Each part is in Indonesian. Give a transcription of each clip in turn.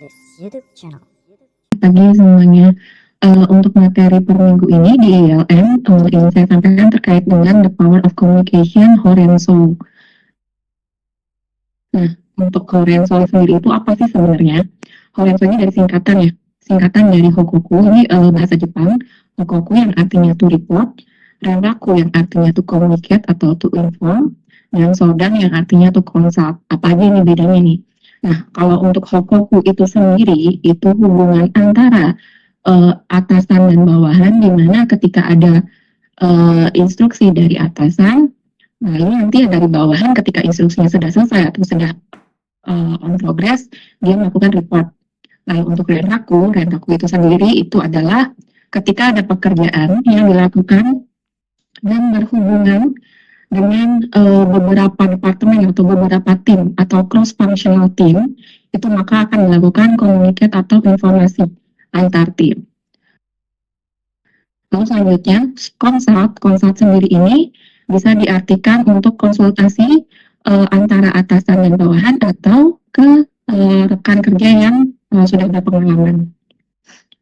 this YouTube channel. Pagi semuanya. Untuk materi per minggu ini di ILM, ingin saya sampaikan terkait dengan the power of communication, Horenzo. Nah, untuk Horenzo sendiri itu apa sih sebenarnya? Horenzo ini dari singkatan ya, singkatan dari Hokoku, ini bahasa Jepang, Hokoku yang artinya to report, Renraku yang artinya to communicate atau to inform, dan Sodan yang artinya to consult. Apa aja ini bedanya nih? Nah, kalau untuk Hokoku itu sendiri, itu hubungan antara atasan dan bawahan, di mana ketika ada instruksi dari atasan, nah ini nanti dari bawahan ketika instruksinya sudah selesai atau sudah on progress, dia melakukan report. Nah, untuk Renraku itu sendiri itu adalah ketika ada pekerjaan yang dilakukan dan berhubungan dengan beberapa departemen atau beberapa tim atau cross functional team, itu maka akan dilakukan communicate atau informasi antar tim. Lalu selanjutnya, consult sendiri ini bisa diartikan untuk konsultasi antara atasan dan bawahan atau ke rekan kerja yang sudah berpengalaman.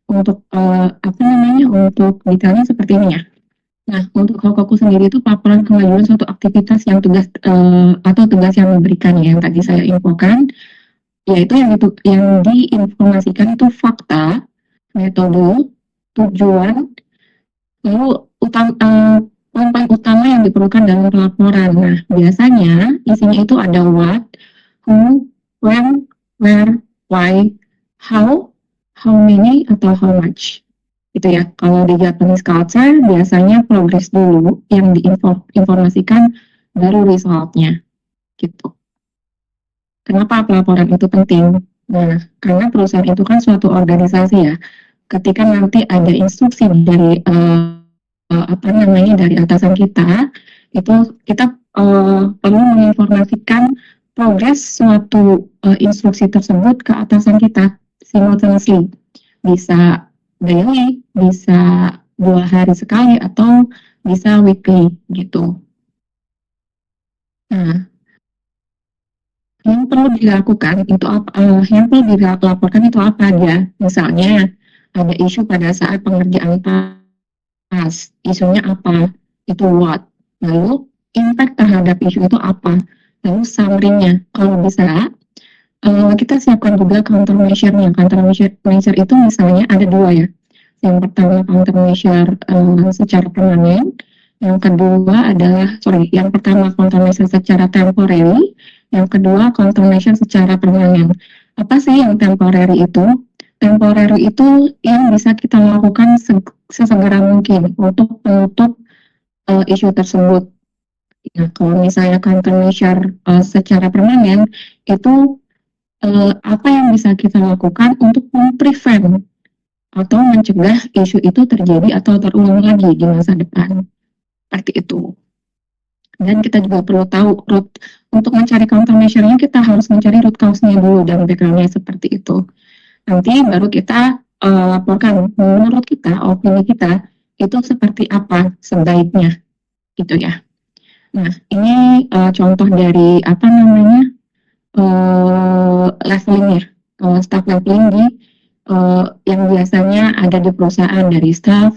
Untuk untuk detailnya seperti ini ya. Nah, untuk Hokoku sendiri itu laporan kemajuan suatu aktivitas yang tugas yang diberikan ya, yang tadi saya infokan, yaitu yang diinformasikan itu fakta, metode, tujuan, lalu poin-poin utama yang diperlukan dalam laporan. Nah, biasanya isinya itu ada what, who, when, where, why, how many, atau how much. Gitu ya. Kalau di Japanese culture, biasanya progress dulu yang diinformasikan baru resultnya. Gitu. Kenapa pelaporan itu penting? Nah, karena perusahaan itu kan suatu organisasi ya. Ketika nanti ada instruksi dari dari atasan kita, itu kita perlu menginformasikan progres suatu instruksi tersebut ke atasan kita simultaneously. Bisa daily, bisa 2 hari sekali, atau bisa weekly gitu. Nah, yang perlu dilakukan itu apa? Yang perlu dilaporkan itu apa aja? Misalnya ada isu pada saat pengerjaan isunya apa? Itu what? Lalu impact terhadap isu itu apa? Lalu summary-nya. Kalau bisa, kita siapkan juga countermeasure-nya. Countermeasure itu misalnya ada 2 ya. Yang pertama countermeasure secara permanen. Yang kedua yang pertama countermeasure secara temporary. Yang kedua countermeasure secara permanen. Apa sih yang temporary itu? Temporary itu yang bisa kita lakukan sesegera mungkin untuk menutup isu tersebut. Nah, kalau misalnya countermeasure secara permanen, itu apa yang bisa kita lakukan untuk memprevent atau mencegah isu itu terjadi atau terulang lagi di masa depan. Seperti itu. Dan kita juga perlu tahu untuk mencari countermeasure-nya, kita harus mencari root cause-nya dulu dan background-nya seperti itu. Nanti baru kita laporkan menurut kita, opini kita itu seperti apa sebaiknya, gitu ya. Nah, ini contoh dari levelingnya, staff leveling di yang biasanya ada di perusahaan dari staff,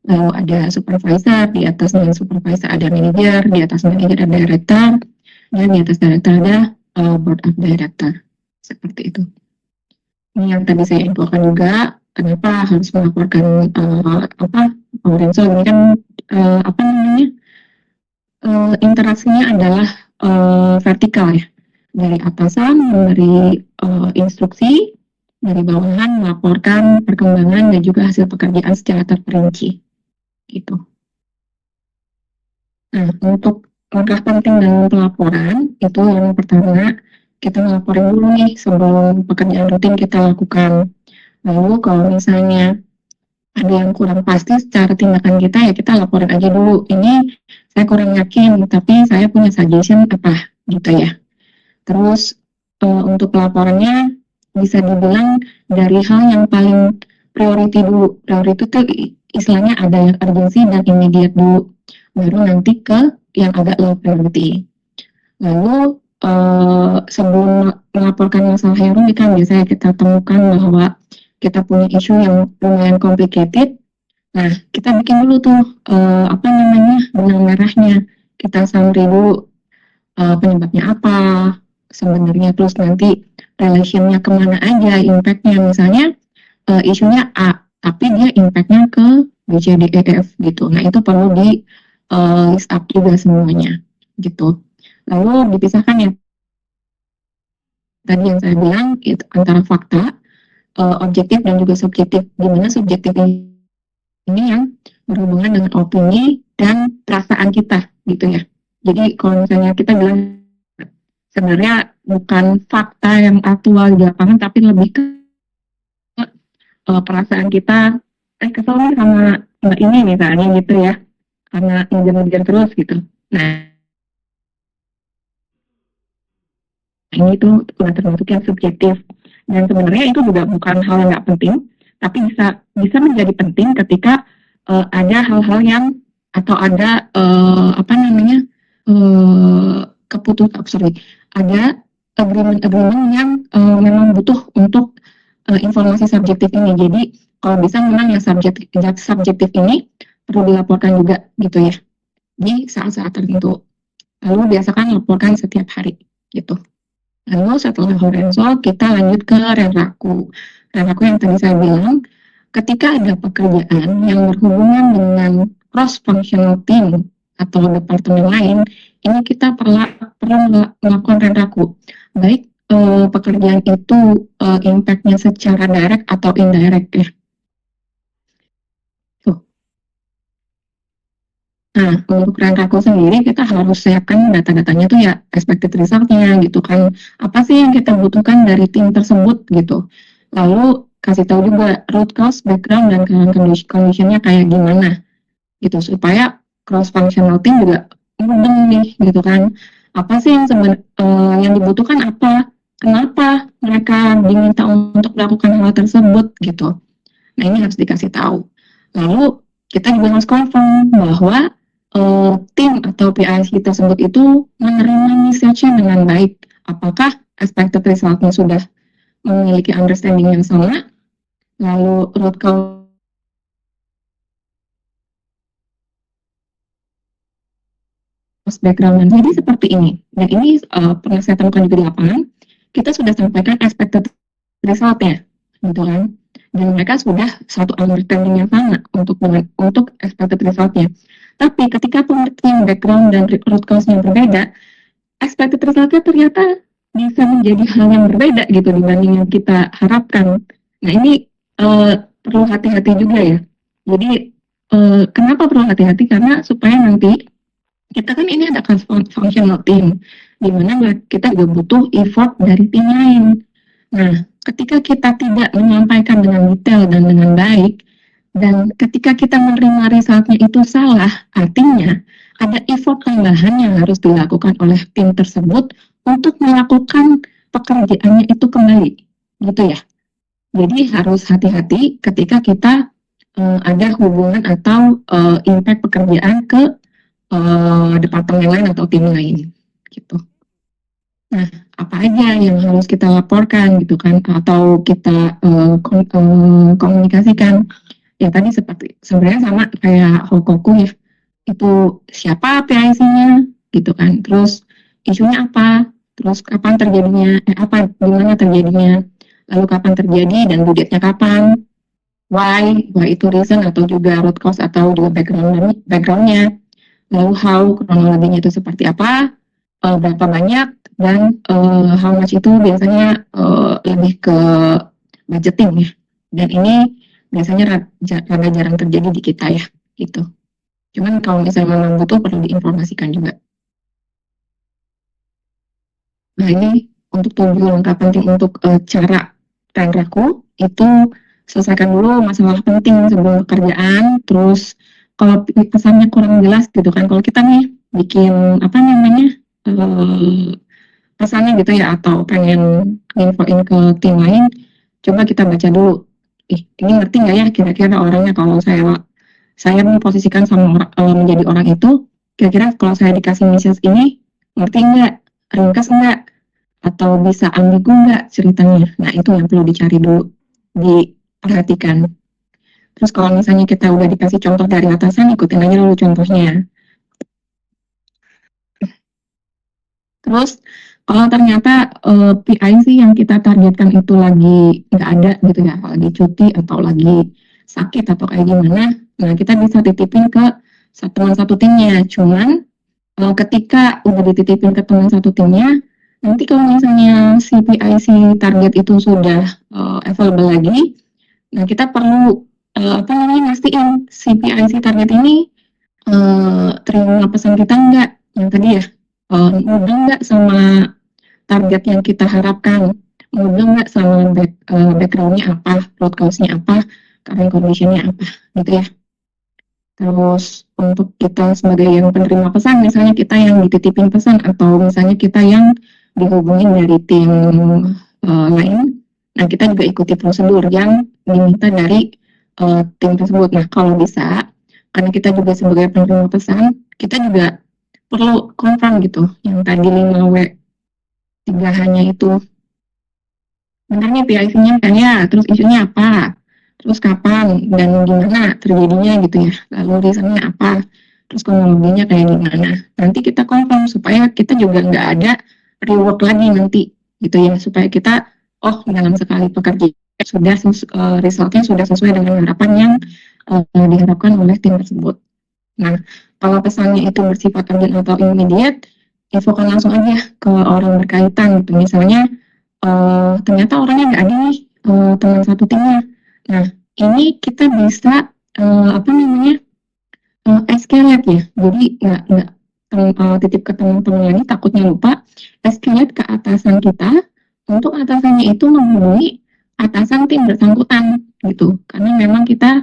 lalu ada supervisor, di atas dengan supervisor ada manager, di atas manager ada director, dan di atas director ada board of director, seperti itu. Ini yang tadi saya infokan juga, kenapa harus melaporkan Lorenzo ini kan interaksinya adalah vertikal ya, dari atasan memberi instruksi, dari bawahan melaporkan perkembangan dan juga hasil pekerjaan secara terperinci gitu. Nah, untuk langkah penting dalam pelaporan itu yang pertama, kita melaporin dulu nih sebelum pekerjaan rutin kita lakukan. Lalu kalau misalnya ada yang kurang pasti secara tindakan kita, ya kita laporin aja dulu. Ini saya kurang yakin, tapi saya punya suggestion apa gitu ya. Terus untuk laporannya bisa dibilang dari hal yang paling priority dulu. Priority itu istilahnya ada yang urgency dan immediate dulu. Baru nanti ke yang agak low priority. Lalu sebelum melaporkan masalah yang rumit kan biasanya kita temukan bahwa kita punya isu yang lumayan complicated. Nah, kita bikin dulu tuh apa namanya benang merahnya. Kita summary dulu penyebabnya apa sebenarnya, terus nanti relationnya kemana aja, impactnya misalnya isunya A, tapi dia impactnya ke B, C, D, E, F gitu. Nah, itu perlu di list up juga semuanya gitu. Lalu dipisahkan ya tadi yang saya bilang itu antara fakta, objektif dan juga subjektif. Gimana subjektif ini yang berhubungan dengan opini dan perasaan kita gitu ya. Jadi kalau misalnya kita bilang sebenarnya bukan fakta yang aktual di lapangan, tapi lebih ke perasaan kita, kesel nih sama mbak ini misalnya gitu ya, karena ngejar-ngejar terus gitu. Nah, ini tuh udah termasuk yang subjektif. Dan sebenarnya itu juga bukan hal yang nggak penting, tapi bisa bisa menjadi penting ketika ada hal-hal yang atau ada apa namanya sorry, ada agreement-agreement yang memang butuh untuk informasi subjektif ini. Jadi kalau bisa memang yang subjektif ini perlu dilaporkan juga gitu ya di saat-saat tertentu. Lalu biasakan laporkan setiap hari gitu. Lalu setelah Horenzo, kita lanjut ke Renraku. Renraku yang tadi saya bilang, ketika ada pekerjaan yang berhubungan dengan cross-functional team atau departemen lain, ini kita perlu melakukan Renraku. Baik pekerjaan itu impact-nya secara direct atau indirect ya. Tuh. Nah, untuk Renraku sendiri kita harus siapkan data-datanya tuh ya expected result-nya gitu kan. Apa sih yang kita butuhkan dari tim tersebut gitu. Lalu kasih tahu juga root cause, background, dan current condition-nya kayak gimana gitu. Supaya cross-functional team juga mudeng nih gitu kan. Apa sih yang dibutuhkan apa? Kenapa mereka diminta untuk melakukan hal tersebut gitu. Nah, ini harus dikasih tahu. Lalu kita juga harus confirm bahwa tim atau PIC tersebut itu menerima message-nya dengan baik. Apakah expected result-nya sudah memiliki understanding yang sama, lalu root cause background. Jadi seperti ini. Dan ini pernah saya temukan juga di lapangan, kita sudah sampaikan expected result-nya, gitu kan. Dan mereka sudah satu understanding yang sama untuk expected result-nya. Tapi ketika pengertian background dan root cause-nya berbeda, expected result-nya ternyata bisa menjadi hal yang berbeda gitu dibanding yang kita harapkan. Nah, ini perlu hati-hati juga ya. Jadi kenapa perlu hati-hati? Karena supaya nanti kita kan ini ada functional team, di mana kita juga butuh effort dari tim lain. Nah, ketika kita tidak menyampaikan dengan detail dan dengan baik, dan ketika kita menerima resultnya itu salah, artinya ada effort tambahan yang harus dilakukan oleh tim tersebut untuk melakukan pekerjaannya itu kembali, gitu ya. Jadi harus hati-hati ketika kita ada hubungan atau impact pekerjaan ke departemen lain atau tim lain, gitu. Nah, apa aja yang harus kita laporkan gitu kan, atau kita komunikasikan? Ya tadi seperti sebenarnya sama kayak Hokoku ya, itu siapa PIC-nya gitu kan, terus isunya apa, terus kapan terjadinya, gimana terjadinya, lalu kapan terjadi dan due date-nya kapan, why itu reason atau juga root cause atau juga background-nya, lalu how kronologinya itu seperti apa, berapa banyak, dan how much itu biasanya lebih ke budgeting ya. Dan ini biasanya rada jarang terjadi di kita ya, gitu. Cuman kalau misalnya memang butuh perlu diinformasikan juga. Nah, ini untuk 7 langkah penting untuk cara Renraku itu selesaikan dulu masalah penting sebelum pekerjaan. Terus kalau pesannya kurang jelas gitu kan, kalau kita nih bikin apa namanya pesannya gitu ya, atau pengen infoin ke tim lain, coba kita baca dulu. Ini ngerti nggak ya kira-kira orangnya, kalau saya memposisikan sama menjadi orang itu, kira-kira kalau saya dikasih message ini ngerti nggak? ringkas enggak, atau bisa ambigu enggak ceritanya. Nah, itu yang perlu dicari dulu, diperhatikan. Terus kalau misalnya kita udah dikasih contoh dari atasan, ikutin aja dulu contohnya. Terus kalau ternyata PIC yang kita targetkan itu lagi nggak ada gitu ya, lagi cuti atau lagi sakit atau kayak gimana, nah kita bisa titipin ke teman satu timnya. Cuman ketika udah dititipin ke teman satu timnya, nanti kalau misalnya si PIC target itu sudah available lagi, nah kita perlu apa namanya mastiin si PIC target ini terima pesan kita enggak, yang tadi ya, mudah nggak sama target yang kita harapkan, mudah nggak sama background-nya apa, root cause-nya apa, current condition-nya apa, gitu ya. Terus untuk kita sebagai yang penerima pesan, misalnya kita yang dititipin pesan atau misalnya kita yang dihubungin dari tim lain, nah kita juga ikuti prosedur yang diminta dari tim tersebut. Nah kalau bisa, karena kita juga sebagai penerima pesan, kita juga perlu confirm gitu, yang tadi 5W 3H-nya itu benarnya PIC-nya kan ya, terus isunya apa, terus kapan dan gimana terjadinya gitu ya, lalu reason-nya apa, terus kronologinya kayak gimana. Nanti kita confirm supaya kita juga nggak ada rework lagi nanti gitu ya, supaya kita oh dalam sekali pekerjaan sudah resultnya sudah sesuai dengan harapan yang diharapkan oleh tim tersebut. Nah, kalau pesannya itu bersifat urgent atau immediate, infokan langsung aja ke orang berkaitan gitu. Misalnya ternyata orangnya nggak ada nih, teman satu timnya. Nah, ini kita bisa apa namanya escalate ya. Jadi nggak titip ke teman-teman lagi takutnya lupa, escalate ke atasan kita untuk atasannya itu menghubungi atasan tim bersangkutan gitu. Karena memang kita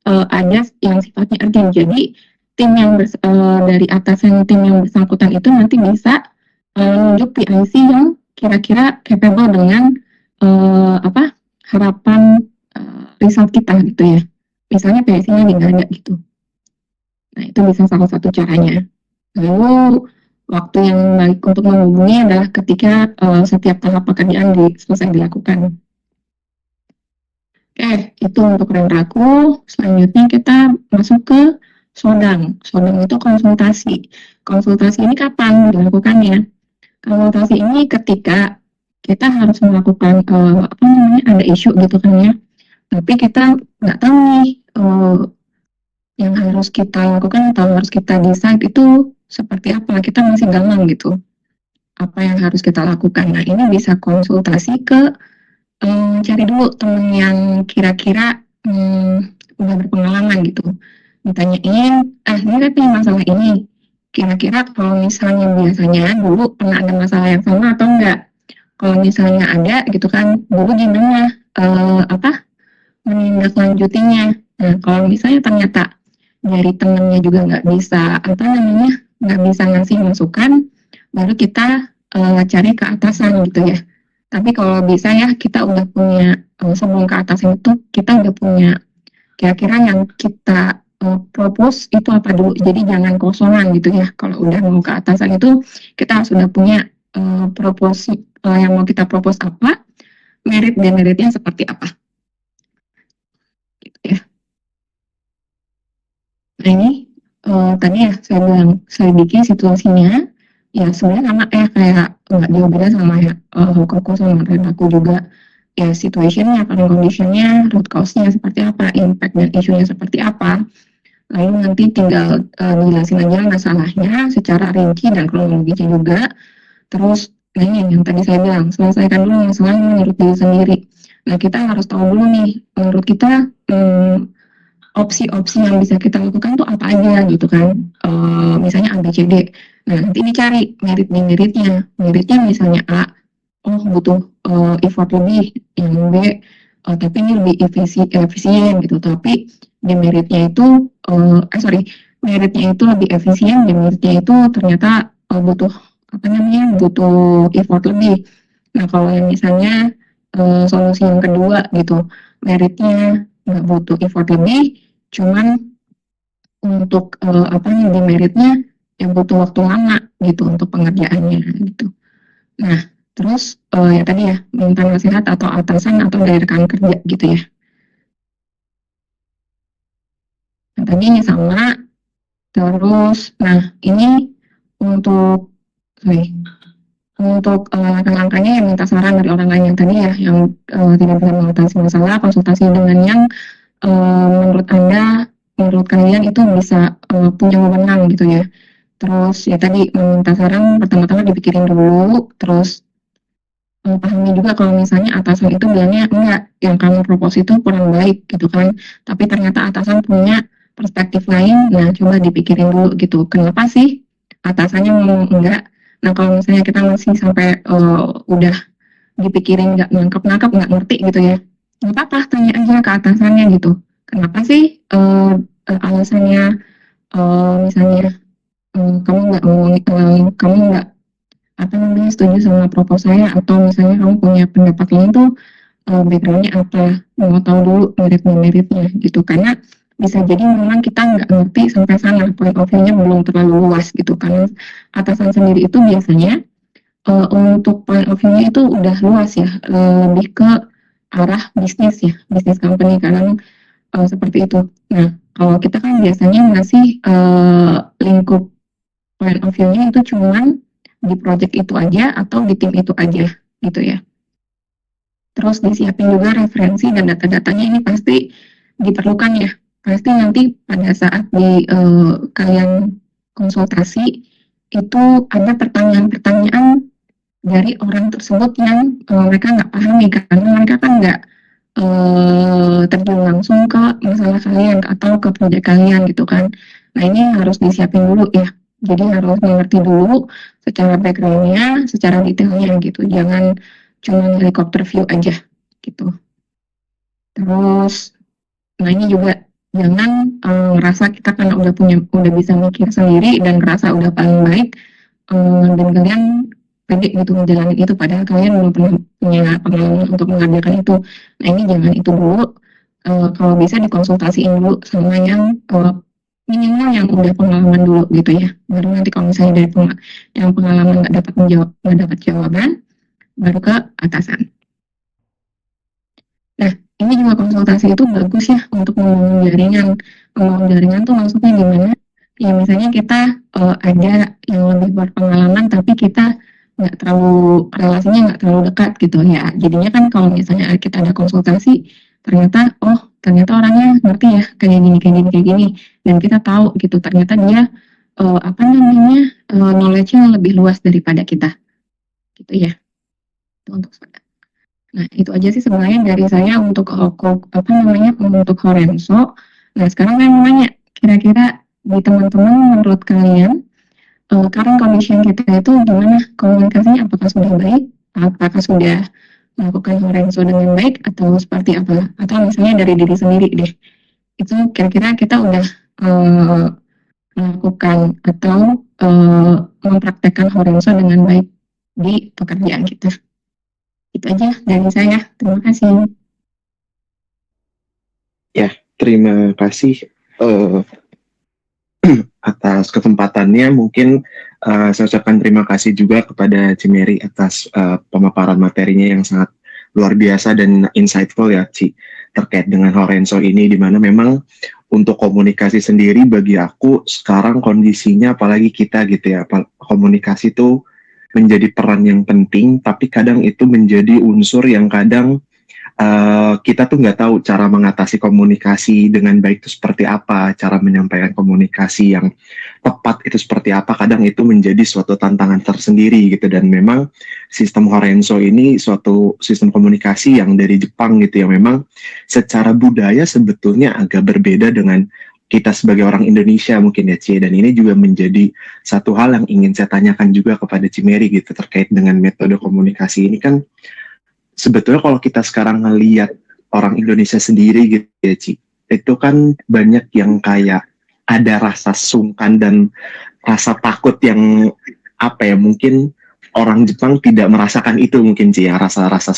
ada yang sifatnya urgent. Jadi tim yang dari atasan tim yang bersangkutan itu nanti bisa nunjuk PIC yang kira-kira capable dengan apa harapan result kita gitu ya. Misalnya PIC-nya nggak ada gitu. Nah itu bisa salah satu caranya. Lalu waktu yang baik untuk menghubungi adalah ketika setiap tahap pekerjaan selesai dilakukan. Oke, itu untuk raku. Selanjutnya kita masuk ke sodang. Sodang itu konsultasi. Konsultasi ini kapan dilakukannya? Konsultasi ini ketika kita harus melakukan apa namanya ada isu gitu kan ya. Tapi kita nggak tahu nih yang harus kita lakukan atau harus kita decide itu seperti apa. Kita masih gampang gitu. Apa yang harus kita lakukan? Nah ini bisa konsultasi ke cari dulu temen yang kira-kira udah berpengalaman gitu. Ditanyain, ini tapi masalah ini. Kira-kira kalau misalnya biasanya dulu pernah ada masalah yang sama atau enggak? Kalau misalnya ada gitu kan, dulu gimana apa menindaklanjutinya? Nah, kalau misalnya ternyata dari temennya juga nggak bisa apa namanya nggak bisa ngasih masukan, baru kita cari ke atasan gitu ya. Tapi kalau bisa ya kita udah punya sebelum ke atasan itu kita udah punya kira-kira yang kita propose itu apa dulu. Jadi jangan kosongan gitu ya. Kalau udah mau ke atasan itu kita sudah punya proposi yang mau kita propose apa, merit dan meritnya seperti apa. Gitu ya. Nah ini tadi ya saya bilang saya bikin situasinya ya sebenarnya sama ya kayak nggak jauh beda sama ya koko sama aku juga ya situationnya, current conditionnya, root cause-nya seperti apa, impact dan isunya seperti apa. Lalu nanti tinggal dijelasin aja masalahnya secara rinci dan kronologisnya juga. Terus nah ini yang tadi saya bilang, selesaikan dulu masalahnya menurut diri sendiri. Nah kita harus tahu dulu nih, menurut kita opsi-opsi yang bisa kita lakukan tuh apa aja gitu kan. Misalnya A, B, C, D. Nah nanti dicari meritnya. Meritnya misalnya A, oh butuh effort lebih, yang B tapi ini lebih efisien gitu, tapi demeritnya itu meritnya itu lebih efisien, demeritnya itu ternyata butuh apa namanya butuh effort lebih. Nah kalau yang misalnya solusi yang kedua gitu, meritnya nggak butuh effort lebih, cuman untuk apa nih demeritnya yang butuh waktu lama gitu untuk pengerjaannya gitu. Nah, terus ya tadi ya, minta nasihat atau atasan atau dari rekan kerja gitu ya. Nah, tadi sama, terus, nah ini untuk, sorry, untuk langkah-langkahnya yang minta saran dari orang lain yang tadi ya, yang tidak bisa mengatasi masalah, konsultasi dengan yang menurut Anda, menurut kalian itu bisa punya wewenang gitu ya. Terus ya tadi meminta saran pertama-tama dipikirin dulu, terus pahami juga kalau misalnya atasan itu bilangnya enggak, yang kamu propose itu kurang baik gitu kan, tapi ternyata atasan punya perspektif lain. Nah coba dipikirin dulu gitu, kenapa sih atasannya ngomong enggak. Nah kalau misalnya kita masih sampai udah dipikirin nggak nangkep-nangkep, nggak ngerti gitu ya, nggak apa-apa, tanya aja ke atasannya gitu, kenapa sih alasannya, misalnya kamu nggak ngomong, kamu nggak apa namanya setuju sama proposal saya, atau misalnya kamu punya pendapat lain tuh backgroundnya apa, mau tahu dulu merit-meritnya gitu, karena bisa jadi memang kita nggak ngerti sampai sana, point of view-nya belum terlalu luas gitu, karena atasan sendiri itu biasanya untuk point of view-nya itu udah luas ya, lebih ke arah bisnis ya, bisnis company kadang seperti itu. Nah, kalau kita kan biasanya masih lingkup point of view-nya itu cuman di project itu aja atau di tim itu aja gitu ya. Terus disiapin juga referensi dan data-datanya, ini pasti diperlukan ya. Pasti nanti pada saat di kalian konsultasi itu ada pertanyaan-pertanyaan dari orang tersebut yang mereka nggak pahami, karena mereka kan nggak terjun langsung ke masalah kalian atau ke proyek kalian gitu kan. Nah ini harus disiapin dulu ya. Jadi harus mengerti dulu secara backgroundnya, secara detailnya gitu. Jangan cuma helikopter view aja gitu. Terus, nah ini juga jangan ngerasa kita karena udah bisa mikir sendiri dan ngerasa udah paling baik, dan kalian pede gitu menjalani itu, padahal kalian belum pernah punya pengalaman untuk mengerjakan itu. Nah ini jangan itu dulu, kalau bisa dikonsultasiin dulu sama yang minimal yang udah pengalaman dulu gitu ya. Baru nanti kalau misalnya dari yang pengalaman nggak dapat jawaban, baru ke atasan. Nah, ini juga konsultasi itu bagus ya untuk membangun jaringan. Membangun jaringan tuh maksudnya gimana? Ya misalnya kita ada yang lebih berpengalaman, tapi kita nggak terlalu, relasinya nggak terlalu dekat gitu ya. Jadinya kan kalau misalnya kita ada konsultasi, ternyata ternyata orangnya ngerti ya kayak gini kayak gini kayak gini, dan kita tahu gitu ternyata dia apa namanya knowledge-nya lebih luas daripada kita gitu ya. Itu untuk Nah, itu aja sih sebenarnya dari saya untuk apa namanya untuk Horenso. Nah, sekarang saya mau nanya, kira-kira di teman-teman menurut kalian current condition kita itu gimana, komunikasinya, apakah sudah baik, apakah sudah melakukan Horenso dengan baik, atau seperti apa, atau misalnya dari diri sendiri deh, itu kira-kira kita udah uh, melakukan atau mempraktekkan Horenso dengan baik di pekerjaan kita. Itu aja dari saya. Terima kasih. Ya, terima kasih atas kesempatannya. Mungkin saya ucapkan terima kasih juga kepada Cimeri atas pemaparan materinya yang sangat luar biasa dan insightful ya, Ci, terkait dengan Horenso ini, di mana memang untuk komunikasi sendiri bagi aku sekarang kondisinya, apalagi kita gitu ya, komunikasi itu menjadi peran yang penting, tapi kadang itu menjadi unsur yang kadang kita tuh nggak tahu cara mengatasi komunikasi dengan baik itu seperti apa, cara menyampaikan komunikasi yang tepat itu seperti apa, kadang itu menjadi suatu tantangan tersendiri gitu. Dan memang sistem Horenso ini suatu sistem komunikasi yang dari Jepang gitu, yang memang secara budaya sebetulnya agak berbeda dengan kita sebagai orang Indonesia mungkin ya, Cie. Dan ini juga menjadi satu hal yang ingin saya tanyakan juga kepada Cimeri gitu, terkait dengan metode komunikasi ini. Kan sebetulnya kalau kita sekarang ngelihat orang Indonesia sendiri gitu ya, Ci, itu kan banyak yang kayak ada rasa sungkan dan rasa takut yang apa ya, mungkin orang Jepang tidak merasakan itu mungkin, Ci, ya, rasa-rasa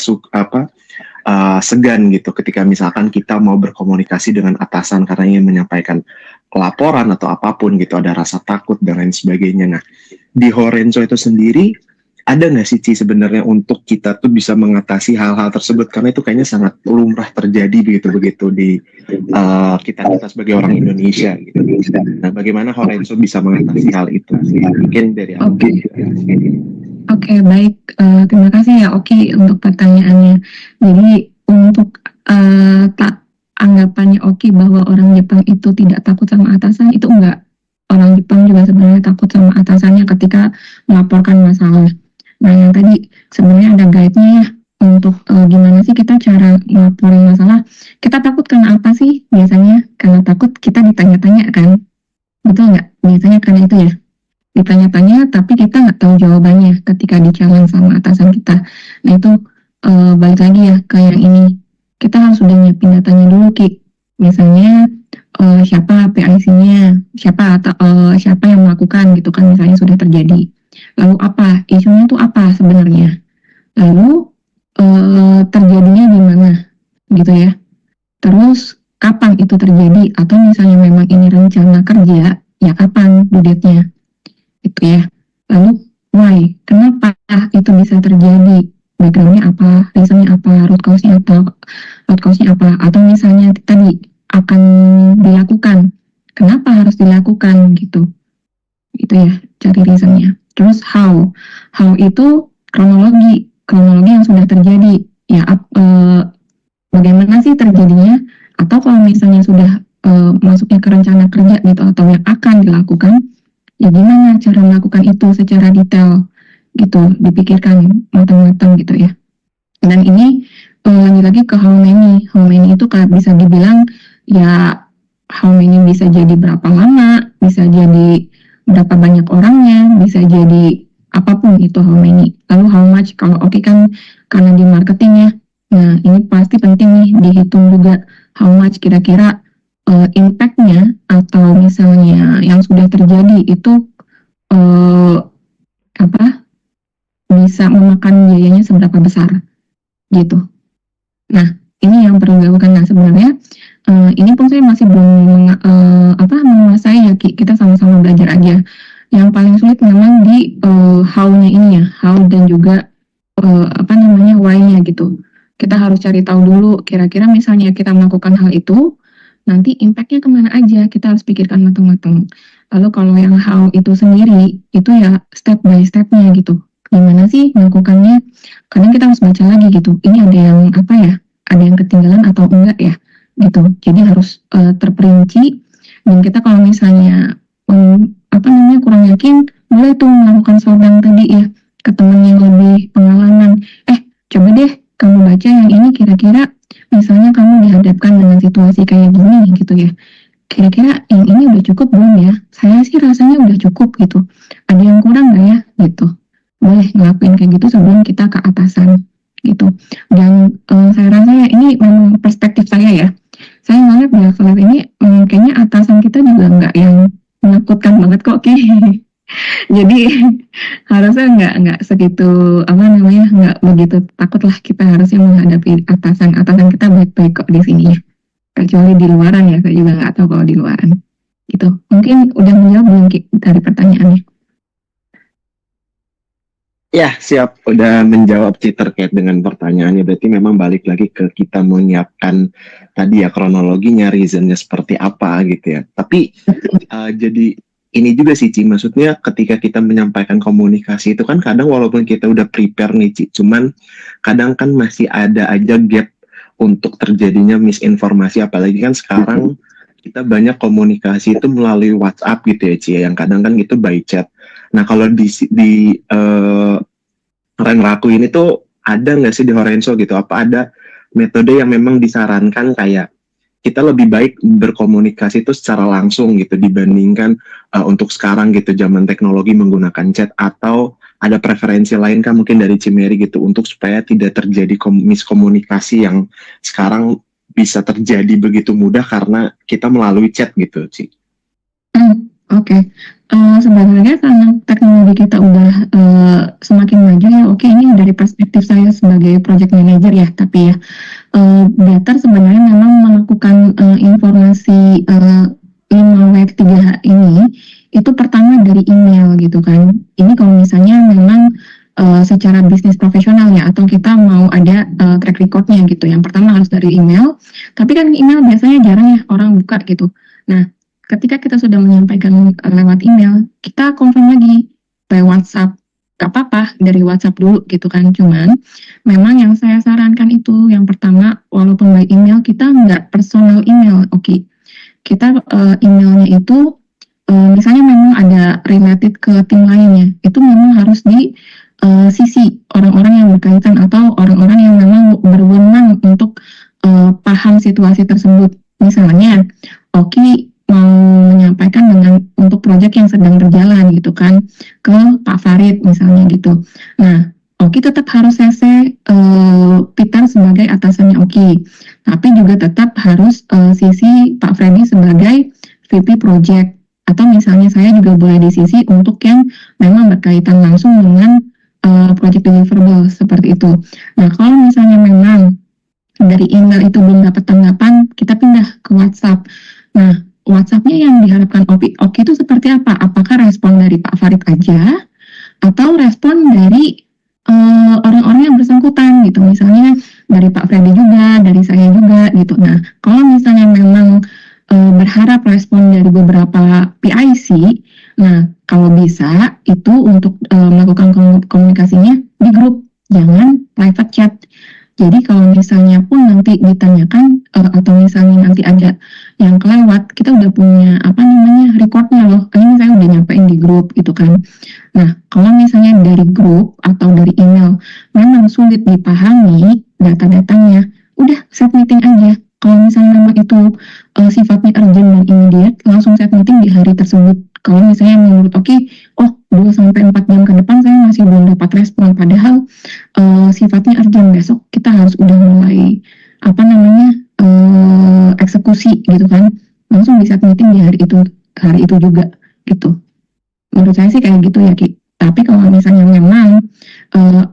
segan gitu ketika misalkan kita mau berkomunikasi dengan atasan karena ingin menyampaikan laporan atau apapun gitu, ada rasa takut dan lain sebagainya. Nah, di Horenzo itu sendiri ada nggak sih Ci sebenarnya untuk kita tuh bisa mengatasi hal-hal tersebut, karena itu kayaknya sangat lumrah terjadi begitu di kita sebagai orang Indonesia gitu. Nah, bagaimana Horenzo bisa mengatasi hal itu? Mungkin dari aku. Oke, baik. Terima kasih ya Oki untuk pertanyaannya. Jadi untuk tak anggapannya Oki bahwa orang Jepang itu tidak takut sama atasan, itu enggak. Orang Jepang juga sebenarnya takut sama atasannya ketika melaporkan masalah. Nah, yang tadi sebenarnya ada guide-nya ya untuk gimana sih kita cara melaporin masalah. Kita takut karena apa sih? Biasanya karena takut kita ditanya-tanya kan. Betul nggak? Biasanya karena itu ya, ditanya-tanya tapi kita nggak tahu jawabannya ketika di-challenge sama atasan kita. Nah itu balik lagi ya ke yang ini, kita harus sudah nyiapin datanya dulu Ki. Misalnya siapa PIC-nya, siapa yang melakukan gitu kan, misalnya sudah terjadi. Lalu apa isunya tuh apa sebenarnya, lalu terjadinya di mana gitu ya. Terus kapan itu terjadi, atau misalnya memang ini rencana kerja, ya kapan due date-nya itu ya. Lalu why, kenapa itu bisa terjadi, backgroundnya apa, reasonnya apa, root cause-nya apa, atau misalnya tadi akan dilakukan, kenapa harus dilakukan gitu ya, cari reasonnya. Terus how itu kronologi yang sudah terjadi ya, bagaimana sih terjadinya, atau kalau misalnya sudah masuknya ke rencana kerja gitu atau yang akan dilakukan, ya gimana cara melakukan itu secara detail gitu, dipikirkan matang-matang gitu ya. Dan ini lanjut lagi ke how many itu bisa dibilang ya, how many bisa jadi berapa lama, bisa jadi berapa banyak orangnya, bisa jadi apapun itu how many. Lalu how much, kalau oke kan karena di marketing ya, nah ini pasti penting nih dihitung juga how much kira-kira impact-nya, atau misalnya yang sudah terjadi itu bisa memakan biayanya seberapa besar gitu. Nah ini yang perlu dilakukan. Nah sebenarnya ini pun saya masih belum menguasai ya Ki, kita sama-sama belajar aja. Yang paling sulit memang di how-nya ini ya, how dan juga why-nya gitu. Kita harus cari tahu dulu kira-kira misalnya kita melakukan hal itu, nanti impact-nya kemana aja, kita harus pikirkan matang-matang. Lalu kalau yang how itu sendiri, itu ya step by step-nya gitu. Gimana sih melakukannya? Kadang kita harus baca lagi gitu. Ini ada yang ada yang ketinggalan atau enggak ya? Gitu. Jadi harus terperinci. Dan kita kalau misalnya kurang yakin, boleh tuh melakukan showdown tadi ya ke teman yang lebih pengalaman. Coba deh kamu baca yang ini, kira-kira misalnya kamu dihadapkan dengan situasi kayak gini gitu ya, kira-kira yang ini udah cukup belum ya? Saya sih rasanya udah cukup gitu. Ada yang kurang nggak ya? Gitu. Boleh ngelakuin kayak gitu sebelum kita ke atasan gitu. Dan saya rasa ya ini memang perspektif saya ya. Saya ngeliat di level ini kayaknya atasan kita juga nggak yang menakutkan banget kok Ki. Jadi harusnya nggak segitu nggak begitu takut lah kita harusnya menghadapi atasan kita baik-baik kok di sini ya. Kecuali di luaran ya, saya juga nggak tahu kalau di luaran gitu. Mungkin udah menjawab belum Ki dari pertanyaannya? Ya, siap. Udah menjawab Ci terkait dengan pertanyaannya. Berarti memang balik lagi ke kita menyiapkan tadi ya, kronologinya, reasonnya seperti apa gitu ya. Tapi jadi ini juga sih Ci, maksudnya ketika kita menyampaikan komunikasi itu kan kadang walaupun kita udah prepare nih Ci, cuman kadang kan masih ada aja gap untuk terjadinya misinformasi, apalagi kan sekarang kita banyak komunikasi itu melalui WhatsApp gitu ya Ci, yang kadang kan gitu by chat. Nah kalau di Renraku ini tuh ada nggak sih di Horenzo gitu? Apa ada metode yang memang disarankan kayak kita lebih baik berkomunikasi itu secara langsung gitu dibandingkan untuk sekarang gitu zaman teknologi menggunakan chat, atau ada preferensi lain kan mungkin dari Cimeri gitu untuk supaya tidak terjadi miskomunikasi yang sekarang bisa terjadi begitu mudah karena kita melalui chat gitu Ci. Oke. Sebenarnya karena teknologi kita udah semakin maju ya, oke, ini dari perspektif saya sebagai project manager ya, tapi ya better sebenarnya memang melakukan informasi 5W3H ini itu pertama dari email gitu kan. Ini kalau misalnya memang secara bisnis profesional ya, atau kita mau ada track recordnya gitu. Yang pertama harus dari email, tapi kan email biasanya jarang ya orang buka gitu. Nah, ketika kita sudah menyampaikan lewat email, kita confirm lagi by WhatsApp. Gak apa-apa dari WhatsApp dulu gitu kan. Cuman memang yang saya sarankan itu yang pertama, walaupun by email kita nggak personal email, oke. Kita emailnya itu misalnya memang ada related ke tim lainnya, itu memang harus di sisi orang-orang yang berkaitan atau orang-orang yang memang berwenang untuk paham situasi tersebut. Misalnya, Oki mau menyampaikan untuk proyek yang sedang berjalan gitu kan ke Pak Farid misalnya gitu. Nah, Oki tetap harus CC Peter sebagai atasannya Oki, tapi juga tetap harus sisi Pak Freddy sebagai VP Project, atau misalnya saya juga boleh di sisi untuk yang memang berkaitan langsung dengan project deliverable seperti itu. Nah, kalau misalnya memang dari email itu belum dapat tanggapan, kita pindah ke WhatsApp. Nah, WhatsApp-nya yang diharapkan Oki itu seperti apa? Apakah respon dari Pak Farid aja atau respon dari orang-orang yang bersangkutan gitu, misalnya dari Pak Freddy juga, dari saya juga gitu. Nah, kalau misalnya memang berharap respon dari beberapa PIC, nah kalau bisa itu untuk melakukan komunikasinya di grup, jangan private chat. Jadi kalau misalnya pun nanti ditanyakan atau misalnya nanti ada yang kelewat, kita udah punya apa namanya recordnya loh. Ini saya udah nyampein di grup gitu kan. Nah, kalau misalnya dari grup atau dari email memang sulit dipahami data-datanya, udah set meeting aja. Kalau misalnya memang itu sifatnya urgent dan immediate, langsung set meeting di hari tersebut. Kalau misalnya menurut oh 2-4 jam ke depan saya masih belum dapat respon, padahal sifatnya urgent, besok kita harus udah mulai apa namanya eksekusi gitu kan, langsung bisa meeting di hari itu juga gitu. Menurut saya sih kayak gitu ya Ki. Tapi kalau misalnya memang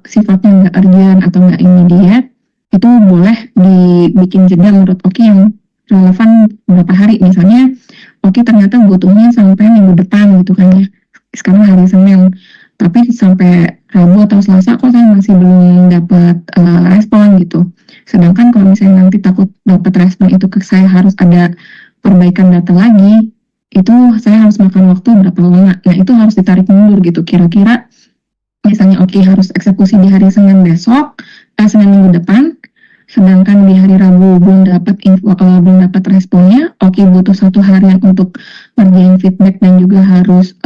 sifatnya nggak urgent atau nggak immediate, itu boleh dibikin jeda menurut yang relevan beberapa hari. Misalnya ternyata butuhnya sampai minggu depan gitu kan ya. Sekarang hari Senin, tapi sampai Rabu atau Selasa kok saya masih belum dapat respon gitu. Sedangkan kalau misalnya nanti takut dapat respon itu saya harus ada perbaikan data lagi, itu saya harus makan waktu berapa lama. Nah, itu harus ditarik mundur gitu. Kira-kira misalnya harus eksekusi di hari Senin besok, Senin minggu depan, sedangkan di hari Rabu belum dapat belum dapat responnya, butuh 1 harian untuk ngerjain feedback dan juga harus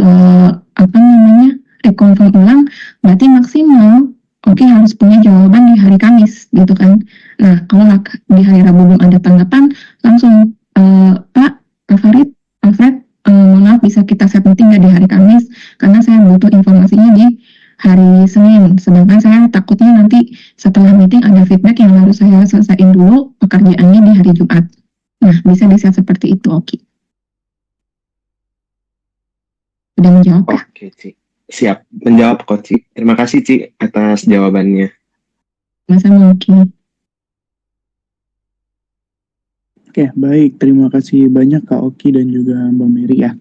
reconfirm ulang, berarti maksimal harus punya jawaban di hari Kamis gitu kan. Nah, kalau di hari Rabu belum ada tanggapan, langsung Pak Farid, Pak Fred, mohon maaf bisa kita set meeting nggak di hari Kamis, karena saya butuh informasinya di hari Senin, sedangkan saya takutnya nanti setelah meeting ada feedback yang harus saya selesaiin dulu pekerjaannya di hari Jumat. Nah, bisa di-set seperti itu, Oki. Udah menjawab ya? Oke, Ci. Siap, menjawab kok, Ci. Terima kasih, Ci, atas jawabannya. Sama-sama, Oki. Oke, baik. Terima kasih banyak Kak Oki dan juga Mbak Mary ya.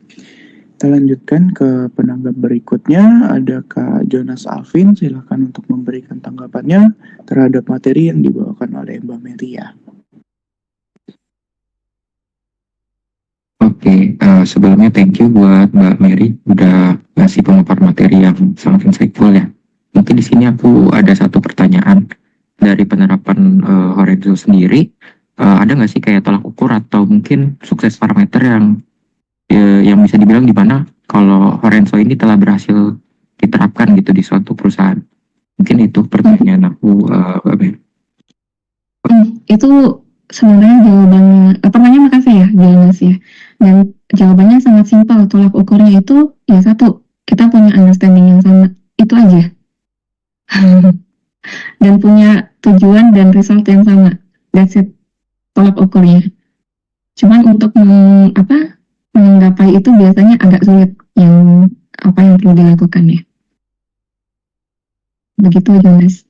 Kita lanjutkan ke penanggap berikutnya, ada Kak Jonas Alvin, silakan untuk memberikan tanggapannya terhadap materi yang dibawakan oleh Mbak Mary ya. Oke, sebelumnya thank you buat Mbak Mary udah ngasih pemaparan materi yang sangat insightful ya. Mungkin di sini aku ada satu pertanyaan dari penerapan Horenzo sendiri. Ada nggak sih kayak tolak ukur atau mungkin sukses parameter yang bisa dibilang di mana kalau Horenzo ini telah berhasil diterapkan gitu di suatu perusahaan? Mungkin itu pertanyaan aku, Mbak Mary. Itu sebenarnya jawabannya, pertanyaan makasih ya Jonas ya. Dan jawabannya sangat simpel, tolak ukurnya itu ya satu, kita punya understanding yang sama, itu aja. Dan punya tujuan dan result yang sama, that's it, tolak ukurnya. Cuman untuk menggapai itu biasanya agak sulit, yang perlu dilakukan ya. Begitu Jonas.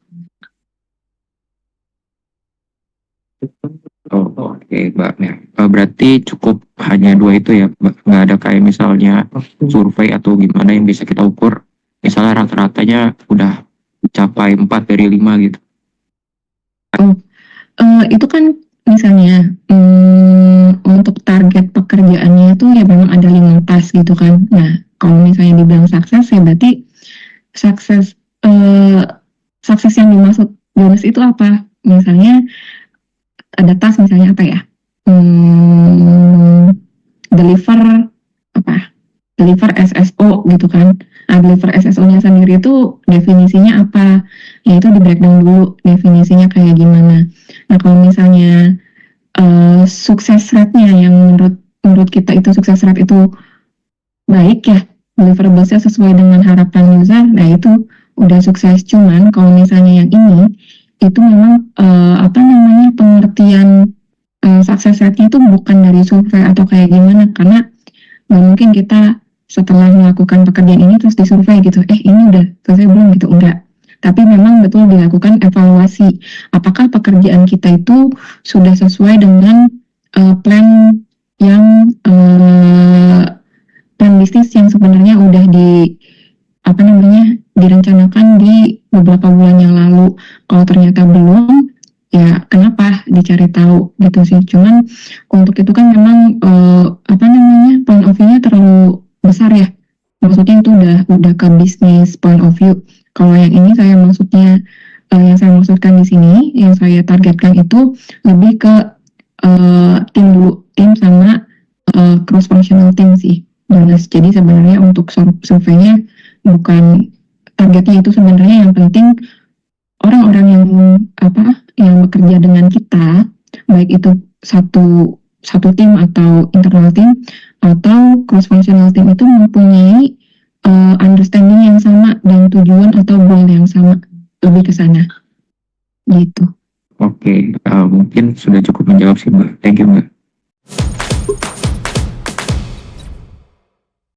Oke, Mbak Mer. Berarti cukup hanya 2 itu ya, Mbak? Nggak ada kayak misalnya survei atau gimana yang bisa kita ukur. Misalnya rata-ratanya udah capai 4 dari 5 gitu. Itu kan misalnya untuk target pekerjaannya itu ya memang ada 5 task gitu kan. Nah, kalau misalnya dibilang sukses ya berarti sukses sukses yang dimaksud bonus itu apa? Misalnya ada task misalnya apa ya? Deliver apa? Deliver SSO gitu kan. Nah, deliver SSO-nya sendiri itu definisinya apa? Ya itu di breakdown dulu definisinya kayak gimana. Nah, kalau misalnya sukses rate-nya yang menurut kita itu sukses rate itu baik ya, deliverables-nya sesuai dengan harapan user, nah itu udah sukses. Cuman kalau misalnya yang ini itu memang apa namanya pengertian sukses rate-nya itu bukan dari survei atau kayak gimana, karena nggak mungkin kita setelah melakukan pekerjaan ini terus disurvei gitu, ini udah selesai belum gitu, enggak. Tapi memang betul dilakukan evaluasi, apakah pekerjaan kita itu sudah sesuai dengan plan yang plan bisnis yang sebenarnya udah apa namanya direncanakan di beberapa bulan yang lalu. Kalau ternyata belum, ya kenapa, dicari tahu gitu sih. Cuman untuk itu kan memang apa namanya point of view-nya terlalu besar ya. Maksudnya itu udah ke bisnis point of view. Kalau yang ini saya maksudnya yang saya maksudkan di sini, yang saya targetkan itu lebih ke tim dulu, tim sama cross functional team sih. Jadi sebenarnya untuk surveinya bukan targetnya itu, sebenarnya yang penting orang-orang yang bekerja dengan kita, baik itu satu tim atau internal team atau cross functional team, itu mempunyai understanding yang sama dan tujuan atau goal yang sama, lebih ke sana gitu. Oke, mungkin sudah cukup menjawab sih Mbak. Thank you Mbak.